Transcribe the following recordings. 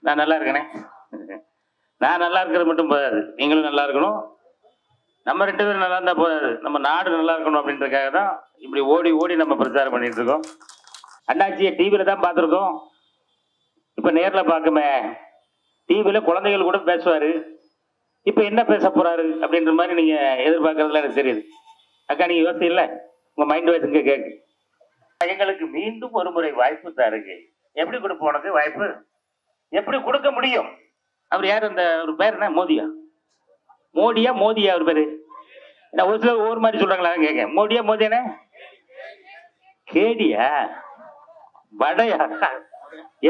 நான் நல்லா இருக்கேனே. நான் நல்லா இருக்கிறது மட்டும் போதாது, நீங்களும் நல்லா இருக்கணும். நம்ம 2 பேரும் நல்லா இருந்தா போதாது, நம்ம நாடு நல்லா இருக்கணும் அப்படின்றதுக்காக தான் இப்படி ஓடி ஓடி நம்ம பிரச்சாரம் பண்ணிட்டு இருக்கோம். அண்ணாச்சியை டிவியில தான் பார்த்துருக்கோம், இப்ப நேர்ல பார்க்குமே. டிவியில குழந்தைகள் கூட பேசுவாரு, இப்ப என்ன பேச போறாரு அப்படின்ற மாதிரி நீங்க எதிர்பார்க்கறதுல எனக்கு தெரியுது. அக்கா நீங்க யோசி இல்ல, உங்க மைண்ட் வாய்ஸ் இங்க கேக்கு. எங்களுக்கு மீண்டும் ஒரு முறை வாய்ப்பு தாருங்க. எப்படி கொடுப்போம் உனக்கு வாய்ப்பு? எப்படி கொடுக்க முடியும்? அவர் யாரு? அந்த ஒரு பேர் என்ன? மோதியா? மோடியா மோதியா அவர் பேரு? ஒரு சிலர் ஒவ்வொரு மாதிரி சொல்றாங்களா கேட்க. மோடியா மோதியானே? கேடியா? வடையா?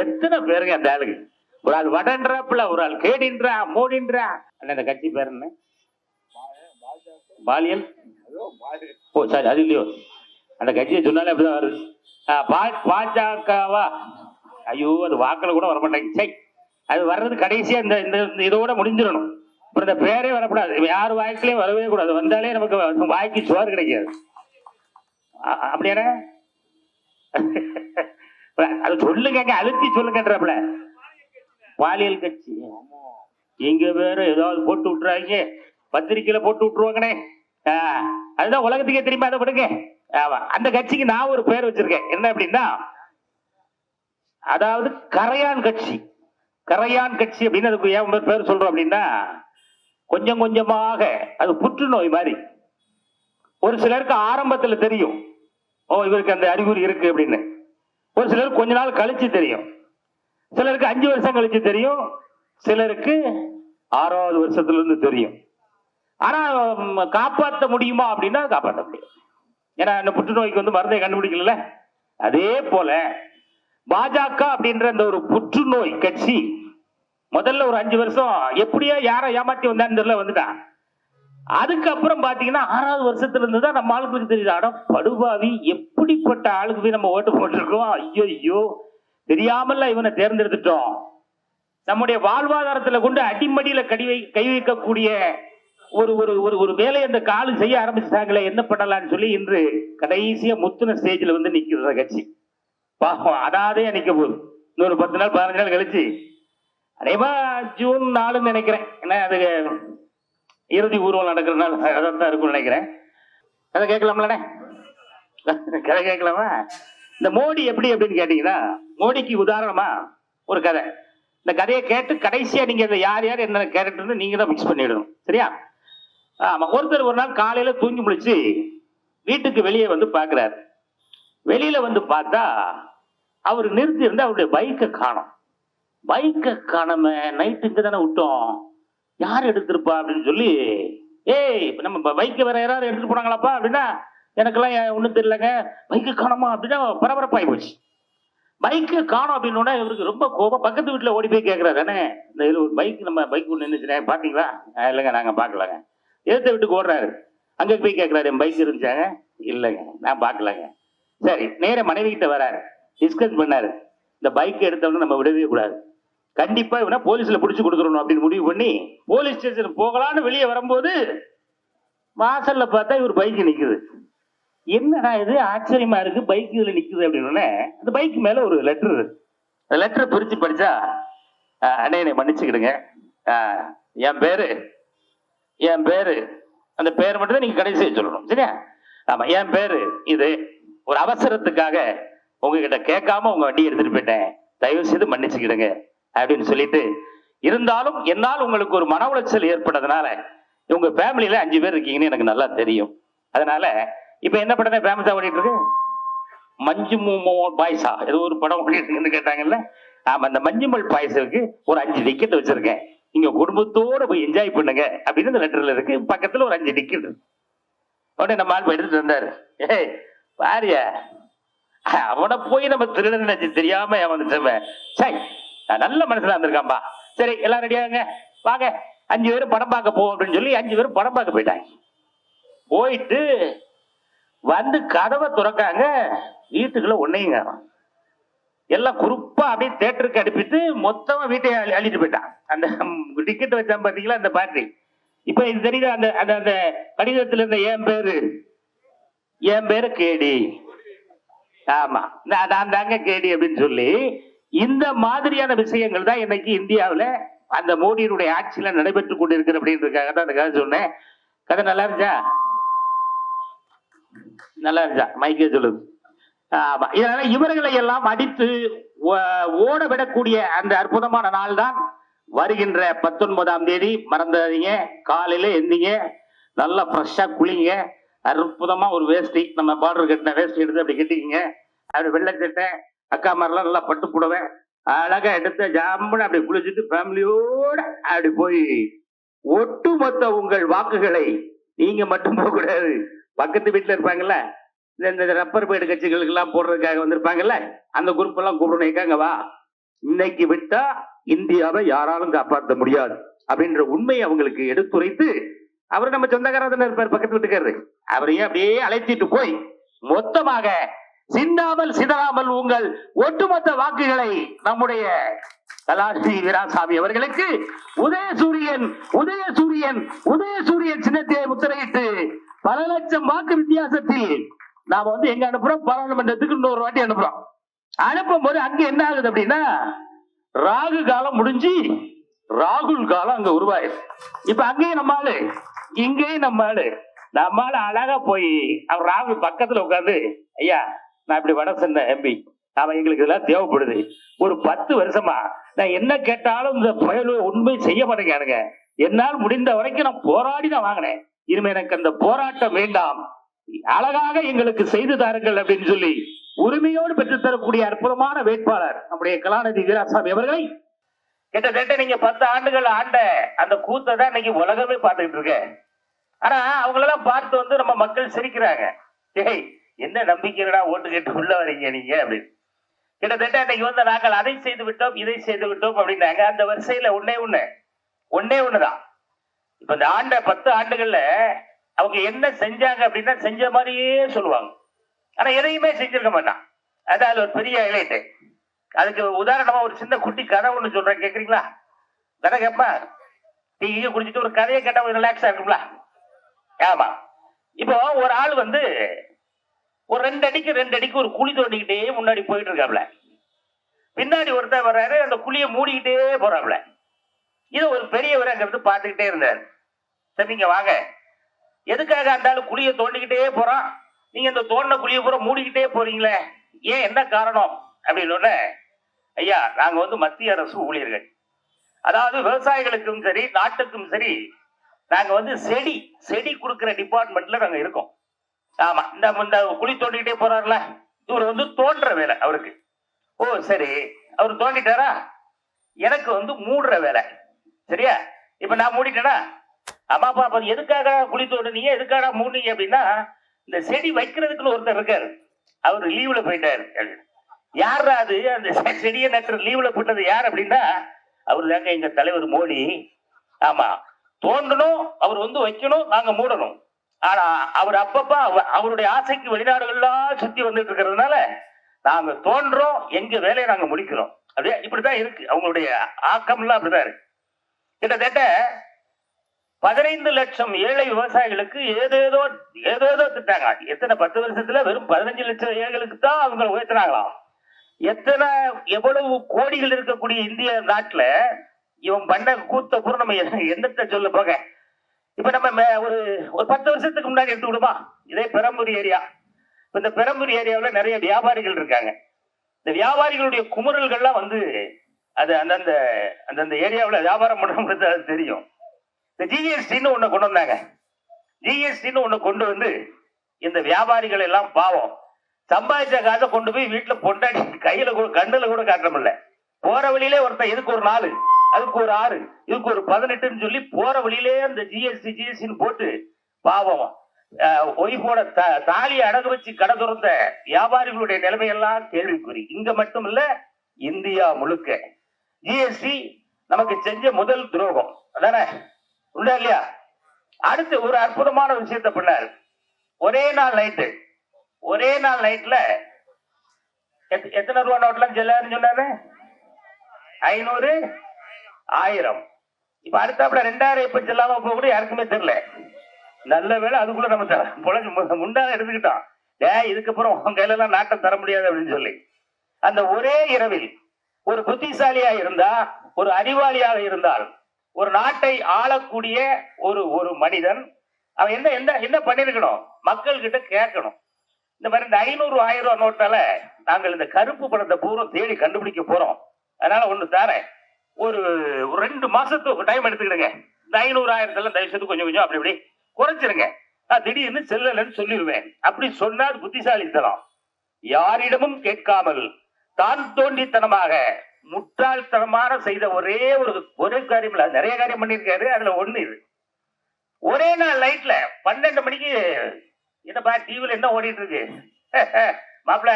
எத்தனை பேருங்க அந்த ஆளுக்கு? ஒரு ஆள் வடன்றாப்புல, ஒரு ஆள் கேடின்றா, மோடின்றா. அந்த கட்சி பேர் என்ன? பாலியல். ஓ சாரி, அது இல்லையோ. அந்த கட்சியை சொன்னாலே அப்படிதான் வருது. பாஜகவா? ஐயோ, அது வாக்கில் கூட வரமாட்டாங்க. சரி, அது வர்றது கடைசியா இந்த இதோட முடிஞ்சிடணும். அப்புறம் இந்த பேரே வரக்கூடாது, யார் வாய்க்கிலையும் வரவே கூடாது. வந்தாலே நமக்கு வாய்க்கு சோறு கிடைக்காது. அப்படியானே? அது சொல்லுங்க, அழுத்தி சொல்லுங்கன்றப்பல. பாலியல் கட்சி எங்க பேரு ஏதாவது போட்டு விட்டுறாங்க, பத்திரிக்கையில போட்டு விட்டுருவாங்கண்ணே. அதுதான் உலகத்துக்கே தெரியுமா, அதை விடுங்க. அந்த கட்சிக்கு நான் ஒரு பேர் வச்சிருக்கேன். என்ன அப்படின்னா, அதாவது கரையான் கட்சி. கரையான் கட்சி அப்படின்னு அதுக்கு ஏன் பேர் சொல்றோம் அப்படின்னா, கொஞ்சம் கொஞ்சமாக அது புற்றுநோய் மாதிரி. ஒரு சிலருக்கு ஆரம்பத்தில் தெரியும், ஓ இவருக்கு அந்த அறிகுறி இருக்கு அப்படின்னு. ஒரு சிலருக்கு கொஞ்ச நாள் கழிச்சு தெரியும், சிலருக்கு 5 வருஷம் கழிச்சு தெரியும், சிலருக்கு 6வது வருஷத்துல இருந்து தெரியும். ஆனா காப்பாற்ற முடியுமா அப்படின்னா காப்பாற்ற முடியும். ஏன்னா இந்த புற்றுநோய்க்கு வந்து மருந்தை கண்டுபிடிக்கல. அதே போல பாஜக அப்படின்ற அந்த ஒரு புற்றுநோய் கட்சி முதல்ல ஒரு 5 வருஷம் எப்படியோ யாரை ஏமாத்தி வந்தான்னு தெரியல, வந்துட்டான். அதுக்கப்புறம் பாத்தீங்கன்னா 6வது வருஷத்துல இருந்து தான் நம்ம ஆளுக்கு தெரியுது, அட படுபாவி, எப்படிப்பட்ட ஆளுக்கு போய் நம்ம ஓட்டு போட்டிருக்கோம், ஐயோ ஐயோ தெரியாமல இவனை தேர்ந்தெடுத்துட்டோம். நம்முடைய வாழ்வாதாரத்துல கொண்டு அடிமடியில கை வைக்கக்கூடிய ஒரு ஒரு ஒரு ஒரு வேலையை அந்த காலு செய்ய ஆரம்பிச்சிட்டாங்களே, என்ன பண்ணலாம்னு சொல்லி இன்று கடைசியா முத்துன ஸ்டேஜ்ல வந்து நிக்கிற கட்சி. பாவம், அதாதே நிக்க போகுது. இன்னொரு 10 நாள் 15 நாள் கழிச்சு, அதேமா ஜூன் 4 நினைக்கிறேன், ஏன்னா அது இறுதி ஊர்வலம் நடக்கிற நாள், அதான் இருக்கும்னு நினைக்கிறேன். கதை கேட்கலாம்லண்ணே? கதை கேட்கலாமா? இந்த மோடி எப்படி அப்படின்னு கேட்டீங்கன்னா, மோடிக்கு உதாரணமா ஒரு கதை. இந்த கதையை கேட்டு கடைசியா நீங்க யார் யார் என்ன கேரக்டர்னு நீங்க தான் மிக்ஸ் பண்ணிடணும், சரியா? ஆமா. ஒருத்தர் ஒரு நாள் காலையில தூங்கி முடிச்சு வீட்டுக்கு வெளியே வந்து பாக்குறாரு. வெளியில வந்து பார்த்தா அவர் நிறுத்தி இருந்து அவருடைய பைக்கை காணோம். பைக்கை காணாம, நைட்டு இங்க தானே விட்டோம், யார் எடுத்திருப்பா அப்படின்னு சொல்லி, ஏய் நம்ம பைக்கை வேற யாராவது எடுத்துட்டு போனாங்களாப்பா அப்படின்னா, எனக்கெல்லாம் ஒன்றும் தெரியலங்க, பைக்கை காணோமா அப்படின்னா பரபரப்பாகி போச்சு. பைக்கு காணோம் அப்படின்னா இவருக்கு ரொம்ப கோபம். பக்கத்து வீட்டில் ஓடி போய் கேட்குறாரு, அண்ணே இந்த இதில் ஒரு பைக் நம்ம பைக் ஒன்று நின்றுச்சுனே பார்த்தீங்களா? இல்லைங்க நாங்கள் பார்க்கலங்க. எதிர்த்த வீட்டுக்கு ஓடுறாரு, அங்கே போய் கேட்குறாரு, என் பைக் இருந்துச்சாங்க? இல்லைங்க நான் பார்க்கலங்க. சரி, நேர மனைவி கிட்ட வராரு, டிஸ்கஸ் பண்ணாரு, இந்த பைக் எடுத்தவொன்னு நம்ம விடவே கூடாது, கண்டிப்பா இவனை போலீஸ்ல பிடிச்சு கொடுத்துடணும் அப்படின்னு முடிவு பண்ணி போலீஸ் ஸ்டேஷன் போகலான்னு வெளியே வரும்போது வாசல்ல பார்த்தா இவர் பைக் நிக்குது. என்னடா இது ஆச்சரியமா இருக்கு, பைக் இதுல நிக்குது அப்படின்னு. அந்த பைக் மேல ஒரு லெட்டர் இருக்கு. அந்த லெட்டரை பிரிச்சு படிச்சா, அண்ணே என்னை மன்னிச்சுக்கிடுங்க, என் பேரு அந்த பேர் மட்டும் தான் நீங்க கடைசியா சொல்லணும், சரியா? ஆமா, என் பேரு இது, ஒரு அவசரத்துக்காக உங்ககிட்ட கேட்காம உங்க வண்டி எடுத்துட்டு போயிட்டேன், தயவு செய்து மன்னிச்சுக்கிடுங்க அப்படின்னு சொல்லிட்டு, இருந்தாலும் என்னால் உங்களுக்கு ஒரு மன உளைச்சல் ஏற்பட்டதுனால, உங்க ஃபேமிலியில 5 பேர் இருக்கீங்கன்னு எனக்கு நல்லா தெரியும், அதனால இப்ப என்ன படம் ஃபேமஸா ஓடிட்டு இருக்கு? மஞ்சுமல் பாய்ஸா ஏதோ ஒரு படம் ஓடிட்டு இருக்குன்னு கேட்டாங்கல்ல. ஆமா, அந்த மஞ்சுமல் பாய்ஸுக்கு ஒரு 5 டிக்கெட் வச்சிருக்கேன், நீங்க குடும்பத்தோட போய் என்ஜாய் பண்ணுங்க அப்படின்னு இந்த லெட்டர்ல இருக்கு. பக்கத்துல ஒரு 5 டிக்கெட். உடனே நம்ம ஆள் எடுத்துட்டு வந்தாரு. ஏய் பாரியா, அவனை போய் நம்ம திருடன் நினைச்சு தெரியாம வந்துட்டவன், சரி நல்ல மனசுல இருந்திருக்கான்பா. சரி எல்லாம் ரெடியாங்க, வாங்க 5 பேரும் படம் பார்க்க போவோம் அப்படின்னு சொல்லி 5 பேரும் படம் பார்க்க போயிட்டாங்க. போயிட்டு வந்து கதவை துறக்காங்க, வீட்டுக்குள்ள ஒன்னையுங்க எல்லாம் குரூப்பா அப்படியே தியேட்டருக்கு அனுப்பிட்டு மொத்தமா வீட்டை அள்ளிட்டு போயிட்டான். அந்த டிக்கெட் வச்சான் பாத்தீங்களா அந்த பார்ட்டி. இப்ப இது தெரியுது, அந்த அந்த கடிதத்துல இருந்த என் பேரு கேடி, ஆமா நான் தாங்க கேடி அப்படின்னு சொல்லி இந்த மாதிரியான விஷயங்கள் தான் இன்னைக்கு இந்தியாவில் அந்த மோடியினுடைய ஆட்சியில நடைபெற்றுக் கொண்டிருக்கிற அப்படின்றதுக்காக தான் அந்த கதை சொன்னேன். கதை நல்லா இருந்துச்சா? நல்லா இருந்துச்சா? மைக்கே சொல்லுது. ஆமா, இதனால இவர்களை எல்லாம் அடித்து ஓட விடக்கூடிய அந்த அற்புதமான நாள் தான் வருகின்ற 19ஆம் தேதி. மறந்துடாதீங்க, காலையில எந்திங்க, நல்லா ஃப்ரெஷ்ஷா குளிங்க, அற்புதமா ஒரு வேஷ்டி, நம்ம பார்டர் கட்டின வேஷ்டி எடுத்து அப்படி கட்டிக்கிங்க, அப்படி வெள்ளச்சட்டை, அக்கா மாதிரிலாம் நல்லா பட்டு புடவை அழகா எடுத்து ஜாம்புன்னு அப்படி குளிச்சுட்டு ஃபேமிலியோட அப்படி போய் ஒட்டுமொத்த உங்கள் வாக்குகளை நீங்க மட்டும் போக கூடாது, பக்கத்து வீட்டுல இருப்பாங்கல்ல, இந்த ரப்பர் பேடு கட்சிகளுக்கு எல்லாம் போடுறதுக்காக வந்திருப்பாங்கல்ல, அந்த குரூப் எல்லாம் கூப்பிடுங்க, வா, இன்னைக்கு விட்டா இந்தியாவை யாராலும் காப்பாற்ற முடியாது அப்படின்ற உண்மையை அவங்களுக்கு எடுத்துரைத்து, அவர் நம்ம சொந்தக்காரர் இருப்பார், பக்கத்து வீட்டுக்காரரு, அவரையும் அப்படியே அழைச்சிட்டு போய் மொத்தமாக சிந்தாமல் சிதறாமல் உங்கள் ஒட்டுமொத்த வாக்குகளை நம்முடைய கலாநிதி வீராசாமி அவர்களுக்கு உதயசூரியன் உதயசூரியன் உதயசூரியன் சின்னத்தை முத்திரையிட்டு பல லட்சம் வாக்கு வித்தியாசத்தில் நாம எங்க அனுப்புறோம், பாராளுமன்றத்துக்கு இன்னொரு வாட்டி அனுப்புறோம். அனுப்பும் போது அங்க என்ன ஆகுது அப்படின்னா, ராகு காலம் முடிஞ்சு ராகுல் காலம் அங்க உருவாயிரு. இப்ப அங்கேயும் நம்ம ஆளு, இங்கேயும் நம்ம ஆளு, நம்மால அழகா போய் அவர் ராகுல் பக்கத்துல உட்காந்து, ஐயா நான் இப்படி வட சொன்ன எம்பி, அவன் எங்களுக்கு இதெல்லாம் தேவைப்படுது, ஒரு 10 வருஷமா நான் என்ன கேட்டாலும் இந்த புயல் உண்மை செய்ய மாட்டேங்கானுங்க, என்னால் முடிந்த வரைக்கும் நான் போராடி தான் வாங்கினேன், இனிமே எனக்கு அந்த போராட்டம் வேண்டாம், அழகாக எங்களுக்கு செய்து தாருங்கள் அப்படின்னு சொல்லி உரிமையோடு பெற்றுத்தரக்கூடிய அற்புதமான வேட்பாளர் நம்முடைய கலாநிதி வீராசாமி அவர்களை கிட்டத்தட்ட நீங்க 10 ஆண்டுகள் ஆண்ட அந்த கூத்தை தான் இன்னைக்கு உலகமே பார்த்துக்கிட்டு இருக்க. ஆனா அவங்களெல்லாம் பார்த்து நம்ம மக்கள் சிரிக்கிறாங்க, ஏய் என்ன நம்பிக்கைடா ஓட்டு கேட்டு உள்ள வரீங்க நீங்க அப்படின்னு. கிட்டத்தட்ட இன்னைக்கு நாங்கள் அதை செய்து விட்டோம் இதை செய்து விட்டோம் அப்படின்னாங்க. அந்த வரிசையில ஒன்னே ஒண்ணுதான். இப்ப இந்த 10 ஆண்டுகள்ல அவங்க என்ன செஞ்சாங்க அப்படின்னா செஞ்ச மாதிரியே சொல்லுவாங்க, ஆனா எதையுமே செஞ்சிருக்க மாட்டான். அது ஒரு பெரிய ஹைலைட். அதுக்கு உதாரணமா ஒரு சின்ன குட்டி கதை ஒண்ணு சொல்றேன், கேக்குறீங்களா? கதை கேப்பா, டீ குடிச்சிட்டு ஒரு கதையை கேட்டா ஒரு ரிலாக்ஸா இருக்கும்ல. ஆமா, இப்போ ஒரு ஆள் ஒரு 2 அடிக்கு ஒரு குழி தோண்டிக்கிட்டே முன்னாடி போயிட்டு இருக்காப்ல, பின்னாடி ஒருத்தர் வர்றாரு, அந்த குழியை மூடிக்கிட்டே போறாப்ல. இது ஒரு பெரியவர் அங்க இருந்து பார்த்துக்கிட்டே இருந்தார். சரி நீங்க வாங்க, எதுக்காக அந்த ஆளு குழியை தோண்டிக்கிட்டே போறான், நீங்க இந்த தோண்டின குழியை பூரா மூடிக்கிட்டே போறீங்களே, ஏன் என்ன காரணம் அப்படின்னு, ஐயா நாங்க மத்திய அரசு ஊழியர்கள், அதாவது விவசாயிகளுக்கும் சரி நாட்டுக்கும் சரி நாங்க செடி கொடுக்கிற டிபார்ட்மெண்ட்ல நாங்க இருக்கோம். ஆமா, இந்த குழி தோண்டிக்கிட்டே போறாருல, இவர் தோன்ற வேலை அவருக்கு. ஓ சரி, அவர் தோண்டிட்டாரா, எனக்கு மூடுற வேலை. சரியா, இப்ப நான் மூடிட்டேனா, அம்மா அப்பா எதுக்காக குழி தோண்டினீங்க, எதுக்காக மூடினீங்க அப்படின்னா, இந்த செடி வைக்கிறதுக்குன்னு ஒருத்தர் இருக்காரு, அவர் லீவ்ல போயிட்டாரு. யாரா அது, அந்த செடியை நட்டு லீவ்ல போட்டது யார் அப்படின்னா, அவர் தாங்க எங்க தலைவர் மோடி. ஆமா, தோண்டணும் அவர் வைக்கணும், நாங்க மூடணும். ஆனா அவர் அப்பப்ப அவருடைய ஆசைக்கு வெளிநாடுகள்லாம் சுத்தி வந்துட்டு இருக்கிறதுனால நாங்க தோன்றோம், எங்க வேலையை நாங்க முடிக்கிறோம். அப்படியே இப்படிதான் இருக்கு அவங்களுடைய ஆக்கம்லாம், அப்படிதான் இருக்கு. கிட்டத்தட்ட 15 லட்சம் ஏழை விவசாயிகளுக்கு ஏதேதோ திட்டாங்க. எத்தனை 10 வருஷத்துல வெறும் 15 லட்சம் ஏழைகளுக்கு தான் அவங்க உயர்த்தினாங்களாம். எவ்வளவு கோடிகள் இருக்கக்கூடிய இந்திய நாட்டுல இவன் பண்ண கூத்த பூரா நம்ம என்னத்தை சொல்ல போக. இப்ப நம்ம ஒரு 10 வருஷத்துக்கு முன்னாடி எடுத்து விடுமா, இதே பெரம்பூர் ஏரியா. இந்த பெரம்பூர் ஏரியாவில் நிறைய வியாபாரிகள் இருக்காங்க. இந்த வியாபாரிகளுடைய குமுறல்கள்லாம் அது அந்தந்த ஏரியாவில் வியாபாரம் பண்ணுறது அது தெரியும். இந்த ஜிஎஸ்டின்னு ஒண்ணு கொண்டு வந்தாங்க. ஜிஎஸ்டின்னு ஒண்ணு கொண்டு இந்த வியாபாரிகள் எல்லாம் பாவம் சம்பாதிச்ச காசை கொண்டு போய் வீட்டுல பொண்டாடி கையில கூட கண்ணுல கூட காட்ட முடியல. போற வழியிலே ஒருத்தன் இதுக்கு ஒரு 4, அதுக்கு ஒரு 6, இதுக்கு ஒரு 18ன்னு சொல்லி போற வழியிலே அந்த ஜிஎஸ்டின்னு போட்டு பாவம் ஒய்ஃபோட தாலி அடகு வச்சு கடை துறந்த வியாபாரிகளுடைய நிலைமையெல்லாம் கேள்விக்குறி. இங்க மட்டும் இல்ல, இந்தியா முழுக்க ஜிஎஸ்டி நமக்கு செஞ்ச முதல் துரோகம் அதானே, உண்டா இல்லையா? அடுத்து ஒரு அற்புதமான விஷயத்தை பண்ணாரு. ஒரே நாள் நைட்ல எத்தனை ரூபா நோட்லாம் செல்லாருன்னு சொன்னாரு? 500, 1000. இப்ப அடுத்தாப்புல 2000 எப்ப செல்லாம போக கூட யாருக்குமே தெரியல. நல்ல வேலை அதுக்குள்ள நம்ம முண்டான எடுத்துக்கிட்டோம். இதுக்கப்புறம் உங்க கையில எல்லாம் நாட்டம் தர முடியாது அப்படின்னு சொல்லி அந்த ஒரே இரவில் ஒரு புத்திசாலியா இருந்தா, ஒரு அறிவாளியாக இருந்தால், ஒரு நாட்டை ஆளக்கூடிய ஒரு ஒரு மனிதன் அவன் என்ன என்ன என்ன பண்ணிருக்கணும்? மக்கள் கிட்ட கேட்கணும். இந்த மாதிரி இந்த 500 1000 ரூபாய் நோட்டால நாங்கள் இந்த கருப்பு பணத்தை பூரா தேடி கண்டுபிடிக்க போறோம். அதனால ஒண்ணு தரேன், ஒரு 2 மாசத்துக்கு டைம் எடுத்துக்கிடுங்க. இந்த 500 1000 தயவு செய்து கொஞ்சம் கொஞ்சம் அப்படி இப்படி குறைச்சிருங்க. நான் திடீர்னு செல்லலன்னு சொல்லிடுவேன். அப்படி சொன்னா அது புத்திசாலித்தனம். யாரிடமும் கேட்காமல் தான் தோண்டித்தனமாக முட்டாள்தனமான செய்த ஒரே காரியம் இல்ல, நிறைய காரியம் பண்ணிருக்காரு. அதுல ஒண்ணு இது. ஒரே நாள் லைட்ல 12 மணிக்கு என்னப்பா டிவில என்ன ஓடிட்டு இருக்கு? மாப்பிள்ள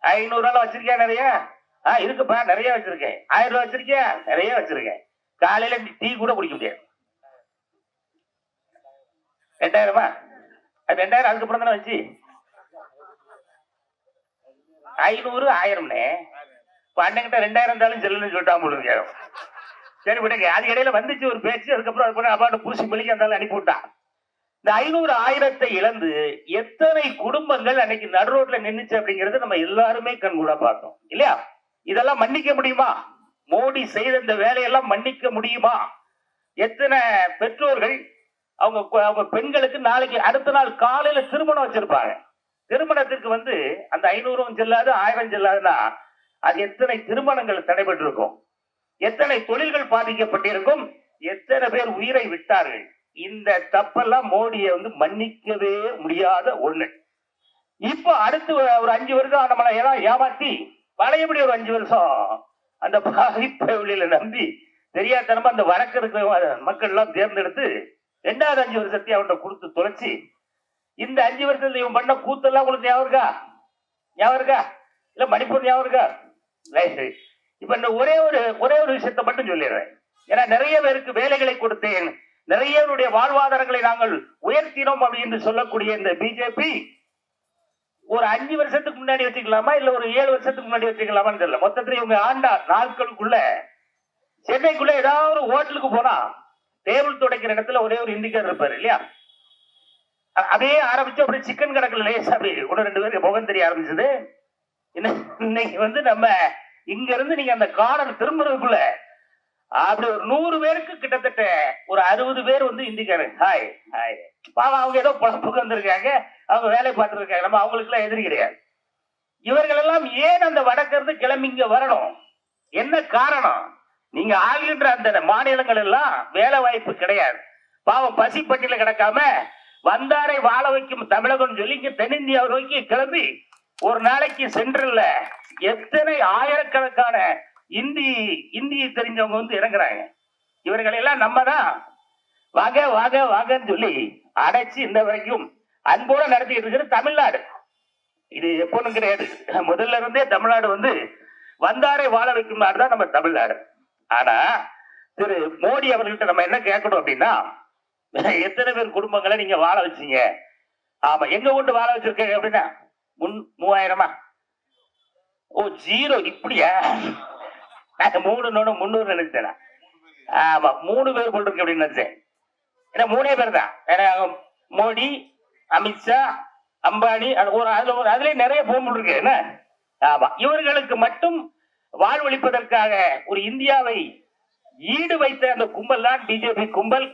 500 ரூபாய் வச்சிருக்கியா? நிறைய இருக்குப்பா, நிறைய வச்சிருக்கேன். 1000 ரூபாய் வச்சிருக்கியா? நிறைய வச்சிருக்கேன். காலையில டீ கூட குடிக்க முடியாது. 2000 அது 2000 அதுக்கப்புறம் தானே வச்சு 500 1000 அண்ணன்கிட்ட 2000 இருந்தாலும் செல்லுன்னு சொல்லிட்டா முழுங்க. சரி விடுங்க, அது இடையில வந்துச்சு ஒரு பேச்சு. அதுக்கப்புறம் அது அப்பாட்ட பூசி மொழிக்கு இருந்தாலும் அனுப்பி விட்டான். இந்த 500 1000 இழந்து எத்தனை குடும்பங்கள் அன்னைக்கு நடு ரோட்ல நின்னுச்சு அப்படிங்கறது நம்ம எல்லாருமே கண்கூட பார்த்தோம் இல்லையா? இதெல்லாம் மன்னிக்க முடியுமா? மோடி செய்த இந்த வேலையெல்லாம் மன்னிக்க முடியுமா? எத்தனை பெற்றோர்கள் அவங்க பெண்களுக்கு நாளைக்கு அடுத்த நாள் காலையில திருமணம் வச்சிருப்பாங்க. திருமணத்திற்கு அந்த 500 செல்லாது 1000 செல்லாதுன்னா அது எத்தனை திருமணங்கள் தடைபட்டு இருக்கும், எத்தனை தொழில்கள் பாதிக்கப்பட்டிருக்கும், எத்தனை பேர் உயிரை விட்டார்கள். இந்த தப்பெல்லாம் மோடியை மன்னிக்கவே முடியாத ஒண்ணு. இப்போ அடுத்து ஒரு 5 வருஷம் நம்மளை ஏமாத்தி பழையபடி ஒரு 5 வருஷம் அந்த பாதிப்பை நம்பி தெரியாதனமா அந்த வழக்கு இருக்கிற மக்கள் எல்லாம் தேர்ந்தெடுத்து 2வது 5 வருஷத்தை அவன்கிட்ட கொடுத்து தொலைச்சி, இந்த 5 வருஷத்துல இவன் பண்ண கூத்தெல்லாம் உங்களுக்கு ஞாபகம் இருக்கா? இல்ல மணிப்பூர் ஞாபகம் இருக்கா? இப்ப இந்த ஒரே ஒரு விஷயத்தை மட்டும் சொல்லிடுறேன். ஏன்னா நிறைய பேருக்கு வேலைகளை கொடுத்தேன், நிறைய வாழ்வாதாரங்களை நாங்கள் உயர்த்தினோம் அப்படின்னு சொல்லக்கூடிய இந்த பிஜேபி ஒரு 5 வருஷத்துக்கு முன்னாடி வச்சுக்கலாமா இல்ல ஒரு 7 வருஷத்துக்கு முன்னாடி வச்சுக்கலாமான்னு தெரியல. மொத்தத்துல இவங்க ஆண்டா நாட்களுக்குள்ள சென்னைக்குள்ள ஏதாவது ஒரு ஹோட்டலுக்கு போனா டேபிள் துடைக்கிற இடத்துல ஒரே ஒரு இந்திக்கார் இருப்பாரு இல்லையா? அதே ஆரம்பிச்சு அப்படி சிக்கன் கணக்குல லேசா அப்படி கூட 2 பேருக்கு முகம் தெரிய ஆரம்பிச்சது. இன்னைக்கு நம்ம இங்க இருந்து நீங்க அந்த கார்டன் திரும்புறதுக்குள்ள அப்படி ஒரு 100 பேருக்கு கிட்டத்தட்ட ஒரு 60 பேர் இந்திக்காரு. ஹாய் ஹாய் பாவம், அவங்க ஏதோ பொழப்புக்கு வந்திருக்காங்க, அவங்க வேலை பார்த்துட்டு இருக்காங்க. நம்ம அவங்களுக்கு எல்லாம் எதிரி கிடையாது. இவர்கள் எல்லாம் ஏன் அந்த வடக்கிருந்து கிளம்பி இங்க வரணும்? என்ன காரணம்? நீங்க ஆளுகின்ற அந்த மாநிலங்கள் எல்லாம் வேலை வாய்ப்பு கிடையாது. பாவம் பசி பட்டியல கிடக்காம வந்தாரை வாழ வைக்கும் தமிழகம் சொல்லி இங்க தென்னிந்தியா நோக்கி கிளம்பி ஒரு நாளைக்கு சென்ட்ரல்ல எத்தனை ஆயிரக்கணக்கான இந்தி தெரிஞ்சவங்க இறங்குறாங்க. இவர்கள் எல்லாம் நம்ம தான் வாங்க வாங்க வாங்கன்னு சொல்லி அடைச்சு இந்த வரைக்கும் அன்போட நடத்திட்டு இருக்கிறது தமிழ்நாடு. இது எப்போன்னு கிடையாது, முதல்ல இருந்தே தமிழ்நாடு வந்தாரை வாழ வைக்கும் நாடு தான் நம்ம தமிழ்நாடு. ஆனா திரு மோடி அவர்கள்ட்ட நம்ம என்ன கேட்கணும் அப்படின்னா, எத்தனை பேர் குடும்பங்களை நீங்க வாழ வச்சீங்க? ஆமா, எங்க கொண்டு வாழ வச்சிருக்கீங்க அப்படின்னா 3000 ஓ 0 இப்படியா? 300 நினைச்சேன். ஆமா 3 பேர் போல் இருக்கு அப்படின்னு நினைச்சேன். ஏன்னா 3 பேர் தான். ஏன்னா மோடி, அமித்ஷா, அம்பானி, அதுல நிறைய போன் இருக்கு என்ன. ஆமா, இவர்களுக்கு மட்டும் வாழ்வளிப்பதற்காக ஒரு இந்தியாவை ஈடு வைத்த அந்த கும்பல் தான் பிஜேபி கும்பல்.